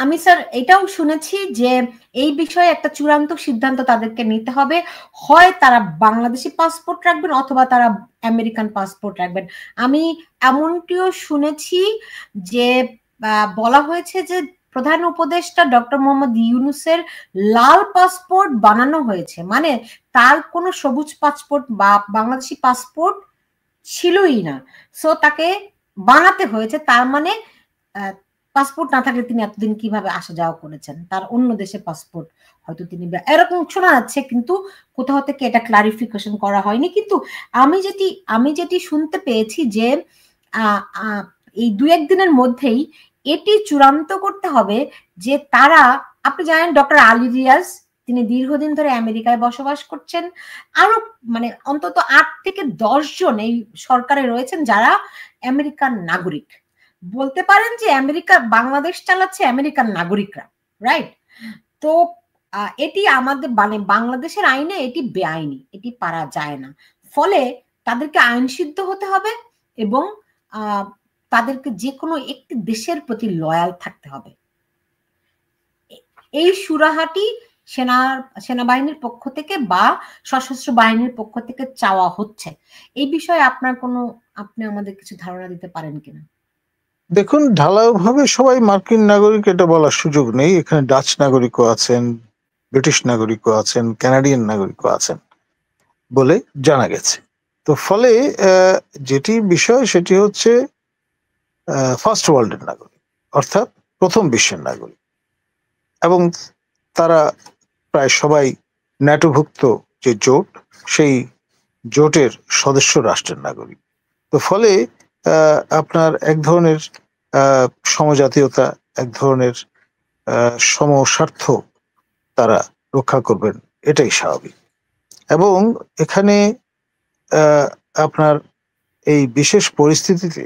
আমি স্যার এটাও শুনেছি যে এই বিষয়ে একটা চূড়ান্ত সিদ্ধান্ত তাদেরকে নিতে হবে, হয় তারা বাংলাদেশি পাসপোর্ট রাখবেন অথবা তারা আমেরিকান পাসপোর্ট রাখবেন। আমি এমনটিও শুনেছি যে বলা হয়েছে যে প্রধান উপদেষ্টা ডক্টর মোহাম্মদ ইউনূসের লাল পাসপোর্ট বানানো হয়েছে, মানে তার কোনো সবুজ পাসপোর্ট বা বাংলাদেশি পাসপোর্ট ছিলই না, সো তাকে বানাতে হয়েছে। তার মানে পাসপোর্ট না থাকলে তিনি এতদিন কিভাবে আসা যাওয়া করেছেন, তার অন্য দেশে পাসপোর্ট হয়তো তিনি, এরকম শোনা যাচ্ছে, কিন্তু কোথাও থেকে এটা ক্লারিফিকেশন করা হয়নি। কিন্তু আমি যেটি শুনতে পেয়েছি যে এই 2-1 দিনের মধ্যেই এটি চূড়ান্ত করতে হবে যে তারা, আপনি জানেন ডক্টর আলী রিয়াজ তিনি দীর্ঘদিন ধরে আমেরিকায় বসবাস করছেন, আরো মানে অন্তত 8 থেকে 10 জন এই সরকারে রয়েছেন যারা আমেরিকান নাগরিক। বলতে পারেন যে আমেরিকা বাংলাদেশ চালাচ্ছে আমেরিকান নাগরিকরা, রাইট? তো এটি আমাদের মানে বাংলাদেশের আইনে এটি বেআইনি, এটি পারা যায় না। ফলে তাদেরকে আইন সিদ্ধ হতে হবে এবং তাদেরকে যে কোনো একটি দেশের প্রতি লয়াল থাকতে হবে। এই সুরাহাটি সেনাবাহিনীর পক্ষ থেকে বা সশস্ত্র বাহিনীর পক্ষ থেকে চাওয়া হচ্ছে। এই বিষয়ে আপনি আমাদের কিছু ধারণা দিতে পারেন কিনা? দেখুন, ঢালাওভাবে সবাই মার্কিন নাগরিক এটা বলার সুযোগ নেই। এখানে ডাচ নাগরিকও আছেন, ব্রিটিশ নাগরিকও আছেন, কানাডিয়ান নাগরিকও আছেন বলে জানা গেছে। তো ফলে যেটি বিষয় সেটি হচ্ছে ফার্স্ট ওয়ার্ল্ডের নাগরিক, অর্থাৎ প্রথম বিশ্বের নাগরিক, এবং তারা প্রায় সবাই ন্যাটোভুক্ত যে জোট, সেই জোটের সদস্য রাষ্ট্রের নাগরিক। তো ফলে আপনার এক ধরনের সমজাতীয়তা, এক ধরনের সমস্বার্থ তারা রক্ষা করবেন, এটাই স্বাভাবিক। এবং এখানে আপনার এই বিশেষ পরিস্থিতিতে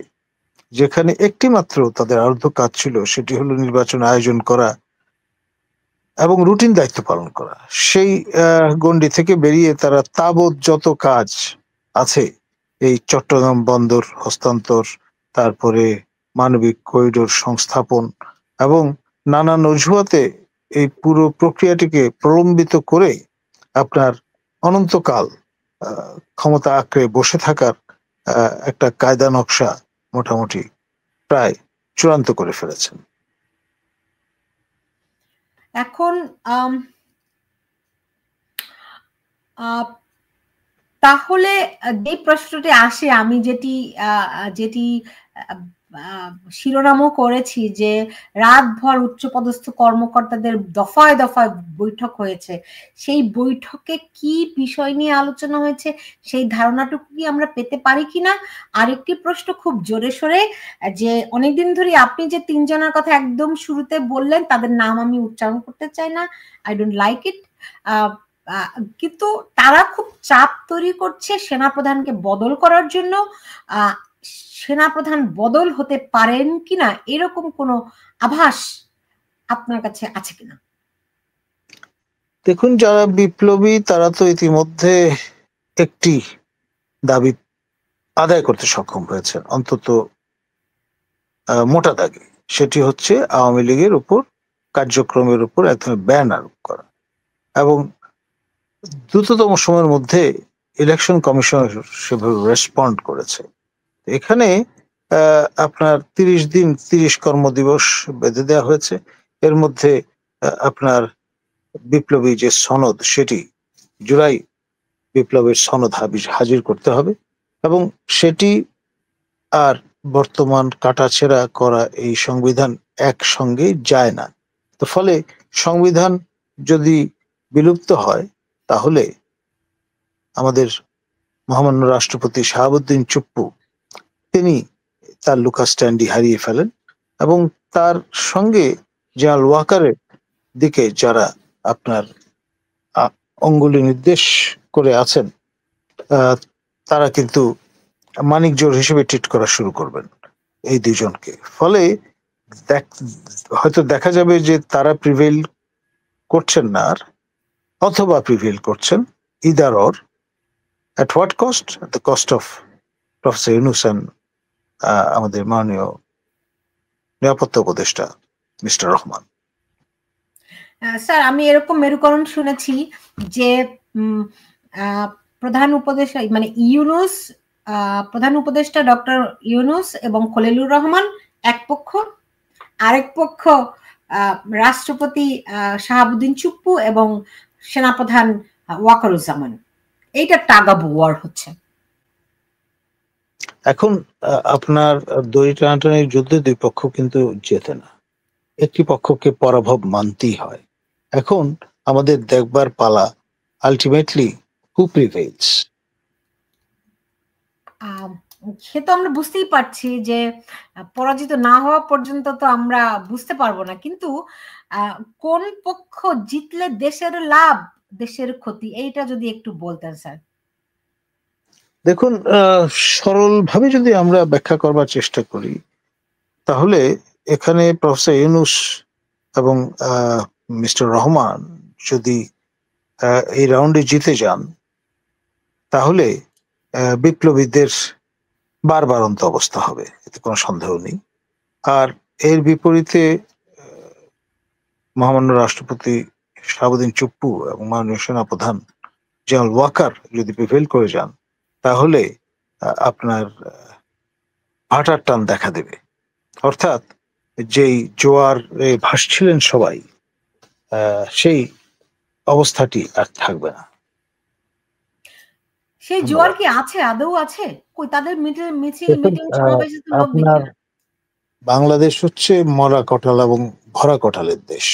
যেখানে একটি মাত্র তাদের আরুদ্ধ কাজ ছিল, সেটি হলো নির্বাচন আয়োজন করা এবং রুটিন দায়িত্ব পালন করা, সেই গণ্ডি থেকে বেরিয়ে তারা তাবৎ যত কাজ আছে, এই চট্টগ্রাম বন্দর হস্তান্তর, তারপরে মানবিক করিডোর সংস্থাপন এবং নানান অজুহাতে এই পুরো প্রক্রিয়াটিকে প্রলম্বিত করে আপনার অনন্তকাল ক্ষমতা আঁকড়ে বসে থাকার একটা কায়দা নকশা মোটামুটি প্রায় চূড়ান্ত করে ফেলেছেন। এখন তাহলে যে প্রশ্নটি আসে, আমি যেটি শিরোনামও করেছি যে রাতভর উচ্চপদস্থ কর্মকর্তাদের দফায় দফায় বৈঠক হয়েছে, সেই বৈঠকে কি বিষয় নিয়ে আলোচনা হয়েছে সেই ধারণাটুকু কি আমরা পেতে পারি কিনা। আরেকটি প্রশ্ন খুব জোরে সোরে, যে অনেকদিন ধরে আপনি যে 3 জনের কথা একদম শুরুতে বললেন, তাদের নাম আমি উচ্চারণ করতে চাই না, আই ডোন্ট লাইক ইট, কিন্তু তারা খুব চাপ তৈরি করছে সেনাপ্রধানকে বদল করার জন্য। সেনাপ্রধান বদল হতে পারেন কিনা এরকম কোনো আভাস আপনার কাছে আছে কিনা? দেখুন, যারা বিপ্লবী তারা তো ইতিমধ্যে একটি দাবি আদায় করতে সক্ষম হয়েছে, অন্তত মোটা দাগে। সেটি হচ্ছে আওয়ামী লীগের উপর কার্যক্রমের উপর এক ধরনের ব্যান আরোপ করা, এবং দ্রুততম সময়ের মধ্যে ইলেকশন কমিশন সেভাবে রেসপন্ড করেছে। এখানে আপনার 30 দিন 30 কর্মদিবস বেঁধে দেওয়া হয়েছে। এর মধ্যে আপনার বিপ্লবী যে সনদ, সেটি জুলাই বিপ্লবের সনদ হাজির করতে হবে, এবং সেটি আর বর্তমান কাটাছেঁড়া করা এই সংবিধান একসঙ্গে যায় না। তো ফলে সংবিধান যদি বিলুপ্ত হয়, তাহলে আমাদের মহামান্য রাষ্ট্রপতি শাহাবুদ্দিন চুপ্পু তিনি তার লুকা স্ট্যান্ডি হারিয়ে ফেলেন, এবং তার সঙ্গে জেনারেল ওয়াকারের দিকে যারা আপনার অঙ্গুলি নির্দেশ করে আছেন, তারা কিন্তু মানিক জোর হিসেবে ট্রিট করা শুরু করবেন এই দুজনকে। ফলে হয়তো দেখা যাবে যে তারা প্রিভেইল করছেন না আর, অথবা প্রিভেইল করছেন, either or. At what cost? At the cost of professor Yunus and আমাদের মাননীয় নিরাপত্তা উপদেষ্টা মিস্টার রহমান। স্যার আমি এরকম মেরুকরণ শুনেছি যে প্রধান উপদেষ্টা মানে ইউনূস, প্রধান উপদেষ্টা ডক্টর ইউনূস এবং খলিলুর রহমান এক পক্ষ, আরেক পক্ষ রাষ্ট্রপতি শাহাবুদ্দিন চুপ্পু এবং সেনাপ্রধান ওয়াকারুজ্জামান। এইটা টাগ অফ ওয়ার হচ্ছে এখন। আপনার দড়ি টানাটানির যুদ্ধে দুই পক্ষ কিন্তু জেতে না, একটি পক্ষকে পরাভব মানতেই হয়। এখন আমাদের দেখবার পালা আলটিমেটলি হু প্রিভেইলস। সে তো আমরা বুঝতেই পারছি যে পরাজিত না হওয়া পর্যন্ত তো আমরা বুঝতে পারবো না, কিন্তু কোন পক্ষ জিতলে দেশের লাভ দেশের ক্ষতি, এইটা যদি একটু বলতেন স্যার। দেখুন, সরলভাবে যদি আমরা ব্যাখ্যা করবার চেষ্টা করি, তাহলে এখানে প্রফেসর ইউনূস এবং মিস্টার রহমান যদি এই রাউন্ডে জিতে যান, তাহলে বিপ্লবীদের বারবারন্ত অবস্থা হবে, এতে কোনো সন্দেহ নেই। আর এর বিপরীতে মহামান্য রাষ্ট্রপতি শাহাবুদ্দিন চুপ্পু এবং মাননীয় সেনাপ্রধান জেনারেল ওয়াকার যদি প্রিভেল করে যান, তাহলে আপনার ভাটার টান দেখা দেবে। অর্থাৎ যেই জোয়ারে ভাসছিলেন সবাই, সেই অবস্থাটি আর থাকবে না। সেই জোয়ার কি আছে, আদৌ আছে? কই তাদের মিছিল মিটিং সমাবেশে তো লোক দেখি না। বাংলাদেশ হচ্ছে মরা কটাল এবং ভরা কটালের দেশ।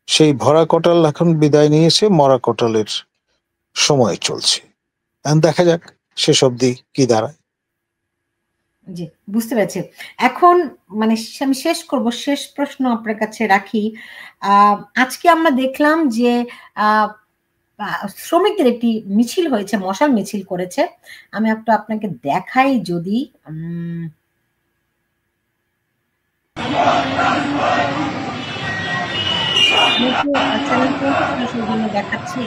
সেই ভরা কটাল এখন বিদায় নিয়েছে, মরা কটালের সময় চলছে। দেখা যাক শেষ অবধি কি দাঁড়ায়। জি, বুঝতে পেরেছি। এখন মানে আমি শেষ করব, শেষ প্রশ্ন আপনার কাছে রাখি। আজকে আমরা দেখলাম যে শ্রমিকদের একটি মিছিল হয়েছে, মশাল মিছিল করেছে। আমি একটু আপনাকে দেখাই যদি দেখাচ্ছি।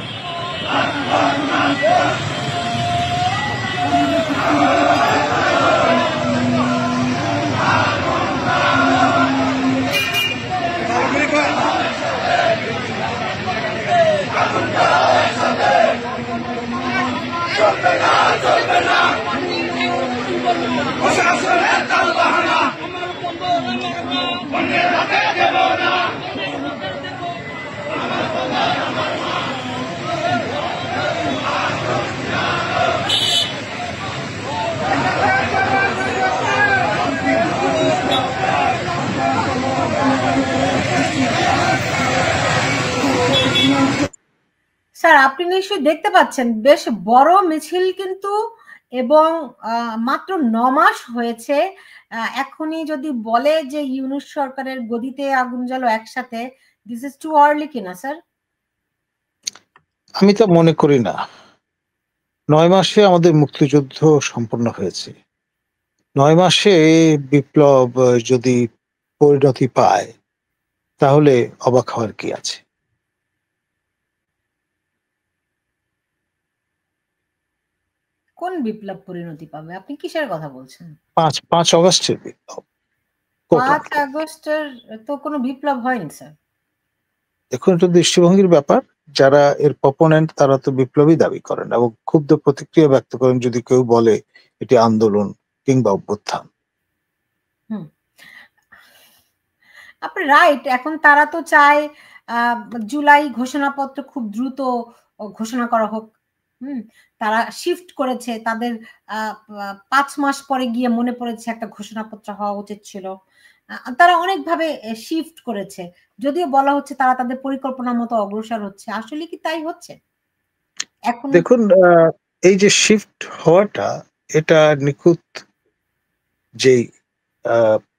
স্যার আপনি নিশ্চয়ই দেখতে পাচ্ছেন বেশ বড় মিছিল কিন্তু, এবং মাত্র 9 মাস হয়েছে। এখনই যদি বলে যে ইউনূস সরকারের গদিতে আগুন জ্বালো একসাথে, দিস ইজ টু আর্লি কিনা স্যার? আমি তো মনে করি না। 9 মাসে আমাদের মুক্তিযুদ্ধ সম্পন্ন হয়েছে। 9 মাসে বিপ্লব যদি পরিণতি পায়, তাহলে অবাক হওয়ার কি আছে? কোন বিপ্লব পরিণতি পাবে? আপনি কিসের কথা বলছেন? 5 অগস্টের বিপ্লব। 5 আগস্টের তো কোনো বিপ্লব হয়নি স্যার। দেখুন, এটা দৃষ্টিভঙ্গির ব্যাপার। যারা এর প্রপোনেন্ট তারা তো বিপ্লবী দাবি করেন এবং ক্ষুব্ধ প্রতিক্রিয়া ব্যক্ত করেন যদি কেউ বলে এটি আন্দোলন কিংবা অভ্যুত্থান। আপনি রাইট। এখন তারা তো চায় জুলাই ঘোষণাপত্র খুব দ্রুত ঘোষণা করা হোক। তারা শিফট করেছে, তাদের 5 মাস পরে গিয়ে মনে পড়েছে একটা ঘোষণাপত্র হওয়া উচিত ছিল। তারা অনেকভাবে শিফট করেছে, যদিও বলা হচ্ছে তারা তাদের পরিকল্পনা মতো অগ্রসর হচ্ছে। আসলে কি তাই হচ্ছে? এখন দেখুন, এই যে শিফট হওয়াটা, এটা নিখুঁত যেই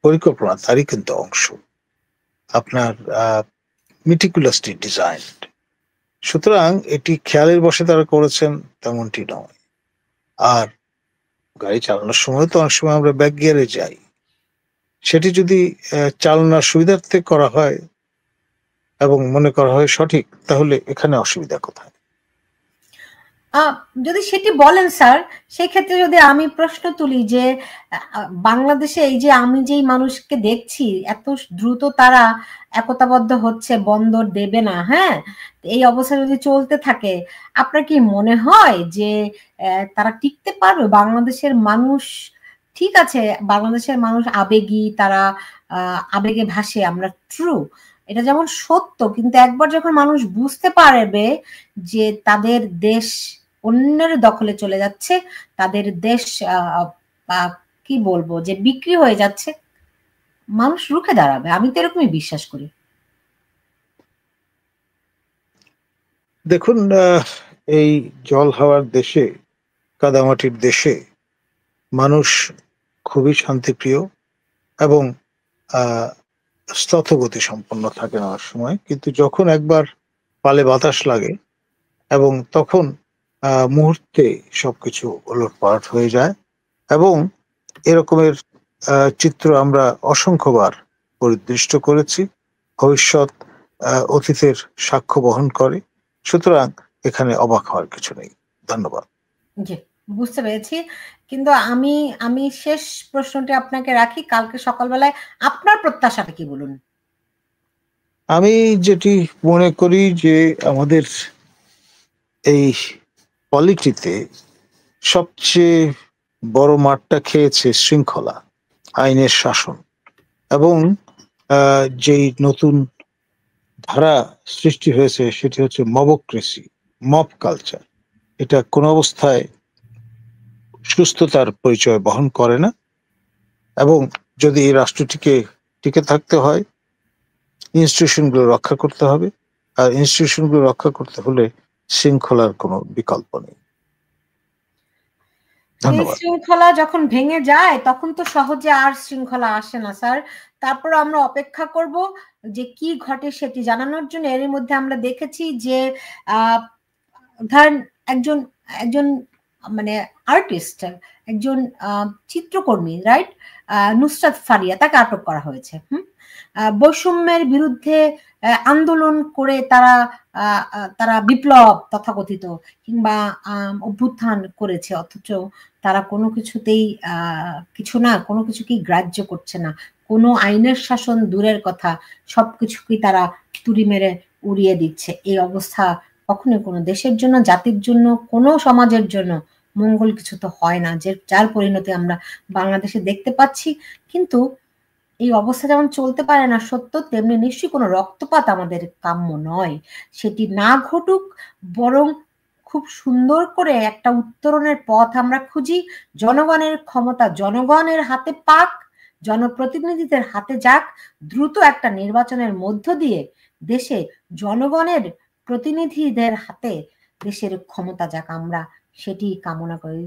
পরিকল্পনা তারই কিন্তু অংশ। আপনার মিটিকুলাসলি ডিজাইনড। সুতরাং এটি খেয়ালের বশে তারা করেছেন তেমনটি নয়। আর গাড়ি চালানোর সময় তো অনেক সময় আমরা ব্যাক গিয়ারে যাই, সেটি যদি চালনার সুবিধার্থে করা হয় এবং মনে করা হয় সঠিক, তাহলে এখানে অসুবিধা কোথায়? যদি সেটি বলেন স্যার, সেই ক্ষেত্রে যদি আমি প্রশ্ন তুলি যে বাংলাদেশে এই যে আমি যেই মানুষকে দেখছি এত দ্রুত তারা একতাবদ্ধ হচ্ছে, বন্দর দেবে না, হ্যাঁ, এই অবস্থা যদি চলতে থাকে, আপনার কি মনে হয় যে তারা টিকতে পারবে? বাংলাদেশের মানুষ, ঠিক আছে, বাংলাদেশের মানুষ আবেগী, তারা আবেগে ভাসে, আমরা ট্রু, এটা যেমন সত্য, কিন্তু একবার যখন মানুষ বুঝতে পারবে যে তাদের দেশ অন্যের দখলে চলে যাচ্ছে, তাদের দেশ কি বলবো যে বিক্রি হয়ে যাচ্ছে, মানুষ রুখে দাঁড়াবে। আমি তো এরকমই বিশ্বাস করি। দেখুন, এই জল হাওয়ার দেশে, কাদামাটির দেশে মানুষ খুবই শান্তিপ্রিয় এবং স্থতগতি সম্পন্ন থাকে নেওয়ার সময়, কিন্তু যখন একবার পালে বাতাস লাগে এবং তখন মুহূর্তে সবকিছু ওলটপালট হয়ে যায়। এবং এরকমের চিত্র আমরা অসংখ্যবার পরিদৃষ্ট করেছি, ভবিষ্যৎ অতীতের সাক্ষ্য বহন করে। সুতরাং এখানে অবাক হওয়ার কিছু নেই। ধন্যবাদ। জি, বুঝতে পেরেছি। কিন্তু আমি আমি শেষ প্রশ্নটি আপনাকে রাখি, কালকে সকালবেলায় আপনার প্রত্যাশাটা কি বলুন? আমি যেটি মনে করি যে আমাদের এই পলিটিতে সবচেয়ে বড় মাঠটা খেয়েছে শৃঙ্খলা, আইনের শাসন এবং যেই নতুন ধারা সৃষ্টি হয়েছে সেটি হচ্ছে মবক্রেসি, মব কালচার। এটা কোনো অবস্থায় সুস্থতার পরিচয় বহন করে না। এবং যদি এই রাষ্ট্রটিকে টিকে থাকতে হয়, ইনস্টিটিউশনগুলো রক্ষা করতে হবে, আর ইনস্টিটিউশনগুলো রক্ষা করতে হলে শৃঙ্খলার কোনো বিকল্প নেই। এই ধন্যবাদ। শৃঙ্খলা যখন ভেঙে যায় তখন তো সহজে আর শৃঙ্খলা আসে না স্যার। তারপর আমরা অপেক্ষা করব যে কি ঘটে সেটি জানানোর জন্য। এর মধ্যে আমরা দেখেছি যে ধরেন একজন একজন মানে আর্টিস্ট, একজন চিত্রকর্মী, রাইট, নুসরাত ফারিয়া, তাকে আটক করা হয়েছে। বৈষম্যের বিরুদ্ধে আন্দোলন করে তারা তারা বিপ্লব তথাকথিত কিংবা অভ্যুত্থান করেছে, অথচ তারা কোনো কিছুতেই কিছু না, কোনো কিছুকেই গ্রাহ্য করছে না। কোনো আইনের শাসন দূরের কথা, সবকিছুকেই তারা তুড়ি মেরে উড়িয়ে দিচ্ছে। এই অবস্থা কখনোই কোনো দেশের জন্য, জাতির জন্য, কোনো সমাজের জন্য মঙ্গল কিছু তো হয় না, যে যার পরিণতি আমরা বাংলাদেশে দেখতে পাচ্ছি। কিন্তু এই অবস্থা যেমন চলতে পারে না সত্য, তেমনি নিশ্চয়ই কোনো রক্তপাত আমাদের কাম্য নয়। সেটি না ঘটুক, বরং খুব সুন্দর করে একটা উত্তরণের পথ আমরা খুঁজি। জনগণের ক্ষমতা জনগণের হাতে পাক, জনপ্রতিনিধিদের হাতে যাক, দ্রুত একটা নির্বাচনের মধ্য দিয়ে দেশে জনগণের প্রতিনিধিদের হাতে দেশের ক্ষমতা যাক, আমরা সেটি কামনা করি।